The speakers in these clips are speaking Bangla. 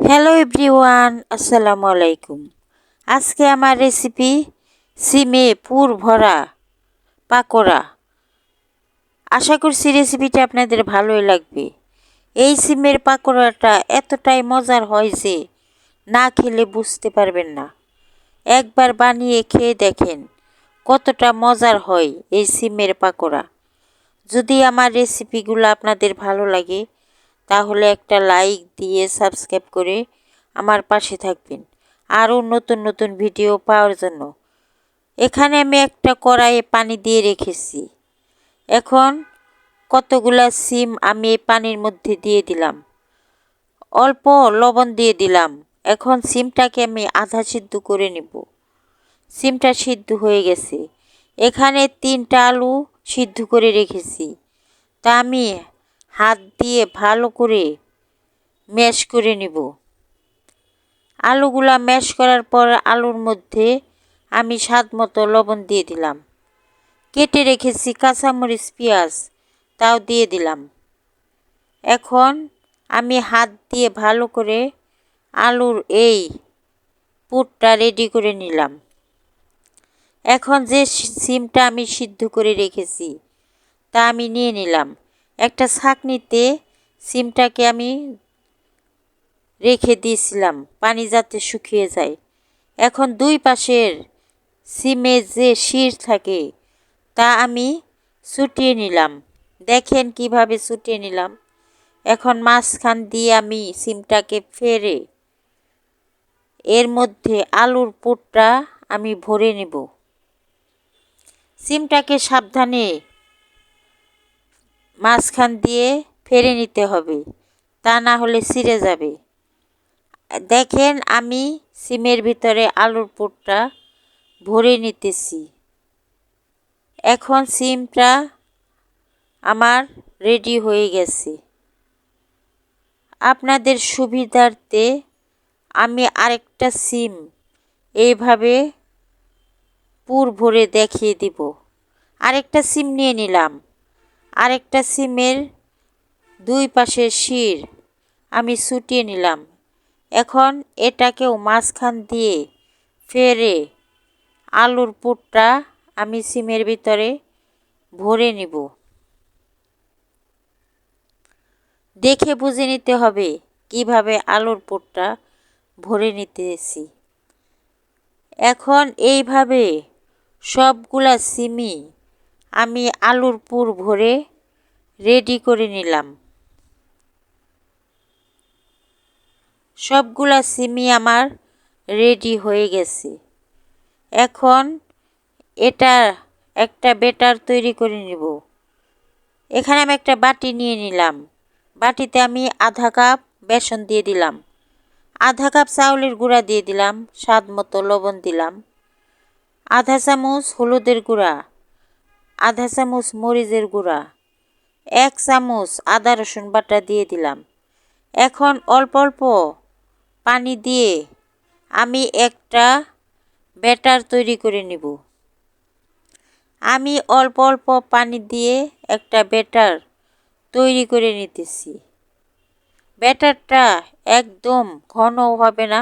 হ্যালো এভরিওয়ান, আসসালামু আলাইকুম। আজকে আমার রেসিপি সিমে পুর ভরা পাকোড়া। আশা করছি রেসিপিটা আপনাদের ভালোই লাগবে। এই সিমের পাকোড়াটা এতটাই মজার হয় যে না খেলে বুঝতে পারবেন না। একবার বানিয়ে খেয়ে দেখেন কতটা মজার হয় এই সিমের পাকোড়া। যদি আমার রেসিপিগুলো আপনাদের ভালো লাগে তাহলে একটা লাইক দিয়ে সাবস্ক্রাইব করে আমার পাশে থাকবেন আরও নতুন নতুন ভিডিও পাওয়ার জন্য। এখানে আমি একটা কড়াইয়ে পানি দিয়ে রেখেছি। এখন কতগুলা সিম আমি এই পানির মধ্যে দিয়ে দিলাম, অল্প লবণ দিয়ে দিলাম। এখন সিমটাকে আমি আধা সিদ্ধ করে নেব। সিমটা সিদ্ধ হয়ে গেছে। এখানে 3টা আলু সিদ্ধ করে রেখেছি, তা আমি হাত দিয়ে ভালো করে ম্যাশ করে নেব। আলুগুলা ম্যাশ করার পর আলুর মধ্যে আমি স্বাদ মতো লবণ দিয়ে দিলাম। কেটে রেখেছি কাঁচামরিচ, পেঁয়াজ, তাও দিয়ে দিলাম। এখন আমি হাত দিয়ে ভালো করে আলুর এই পুরটা রেডি করে নিলাম। এখন যে সিমটা আমি সিদ্ধ করে রেখেছি তা আমি নিয়ে নিলাম। একটা ছাঁকনিতে সিমটাকে আমি রেখে দিয়েছিলাম পানি যাতে শুকিয়ে যায়। এখন দুই পাশের সিমে যে শির থাকে তা আমি ছুটিয়ে নিলাম। দেখেন কিভাবে ছুটিয়ে নিলাম। এখন মাঝখান দিয়ে আমি সিমটাকে ফেরে এর মধ্যে আলুর পুরটা আমি ভরে নেব। সিমটাকে সাবধানে মাঝখান দিয়ে ফেরে নিতে হবে, তা না হলে ছিঁড়ে যাবে। দেখেন আমি সিমের ভিতরে আলুর পুরটা ভরে নিতেছি। এখন সিমটা আমার রেডি হয়ে গেছে। আপনাদের সুবিধার্থে আমি আরেকটা সিম এইভাবে পুর ভরে দেখিয়ে দিব। আরেকটা সিম নিয়ে নিলাম। আরেকটা সিমের দুই পাশের শির আমি ছুটিয়ে নিলাম। এখন এটাকেও মাঝখান দিয়ে ফেরে আলুর পুরটা আমি সিমের ভিতরে ভরে নিব। দেখে বুঝে নিতে হবে কিভাবে আলুর পুরটা ভরে নিতেছি। এখন এইভাবে সবগুলা সিমই আমি আলুর পুর ভরে রেডি করে নিলাম। সবগুলা সিমই আমার রেডি হয়ে গেছে। এখন এটা একটা ব্যাটার তৈরি করে নিব। এখানে আমি একটা বাটি নিয়ে নিলাম। বাটিতে আমি আধা কাপ বেসন দিয়ে দিলাম, আধা কাপ চাউলের গুঁড়া দিয়ে দিলাম, স্বাদ মতো লবণ দিলাম, আধা চামচ হলুদের গুঁড়া, আধা চামচ মরিচের গুঁড়া, 1 চামচ আদা রসুন বাটা দিয়ে দিলাম। এখন অল্প অল্প পানি দিয়ে আমি একটা ব্যাটার তৈরি করে নিব। আমি অল্প অল্প পানি দিয়ে একটা ব্যাটার তৈরি করে নিতেছি। ব্যাটারটা একদম ঘনও হবে না,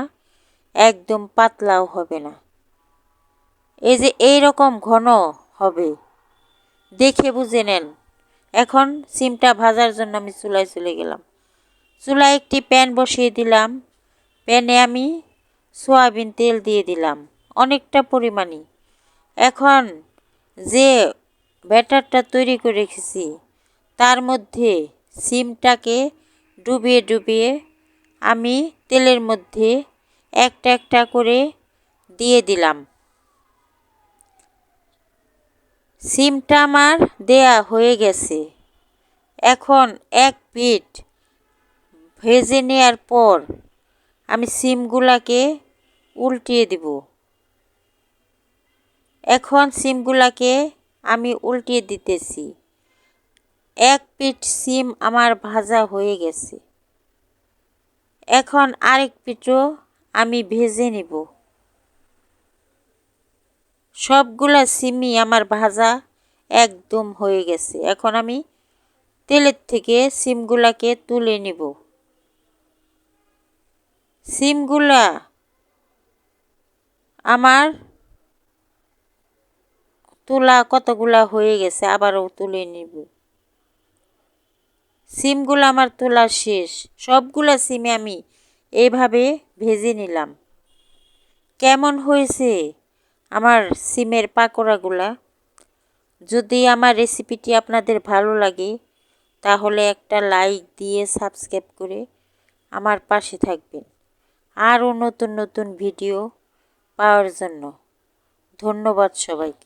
একদম পাতলাও হবে না। এই যে এইরকম ঘন হবে, দেখে বুঝে নেন। এখন সিমটা ভাজার জন্য আমি চুলায় চলে গেলাম। চুলায় একটি প্যান বসিয়ে দিলাম। প্যানে আমি সয়াবিন তেল দিয়ে দিলাম অনেকটা পরিমাণে। এখন যে ব্যাটারটা তৈরি করে রেখেছি তার মধ্যে সিমটাকে ডুবিয়ে ডুবিয়ে আমি তেলের মধ্যে একটা একটা করে দিয়ে দিলাম। সিমটা আমার দেয়া হয়ে গেছে। এখন এক পিঠ ভেজে নেওয়ার পর আমি সিমগুলাকে উল্টিয়ে দিব। এখন সিমগুলাকে আমি উল্টিয়ে দিতেছি। এক পিঠ সিম আমার ভাজা হয়ে গেছে। এখন আরেক পিঠও আমি ভেজে নিব। সবগুলা সিমই আমার ভাজা একদম হয়ে গেছে। এখন আমি তেলের থেকে সিমগুলাকে তুলে নিব। সিমগুলা আমার তোলা কতগুলা হয়ে গেছে, আবারও তুলে নিব। সিমগুলো আমার তোলা শেষ, সবগুলা সিমে আমি এইভাবে ভেজে নিলাম। কেমন হয়েছে আমার সিমের পাকোড়াগুলা? যদি আমার রেসিপিটি আপনাদের ভালো লাগে তাহলে একটা লাইক দিয়ে সাবস্ক্রাইব করে আমার পাশে থাকবেন আরও নতুন নতুন ভিডিও পাওয়ার জন্য। ধন্যবাদ সবাইকে।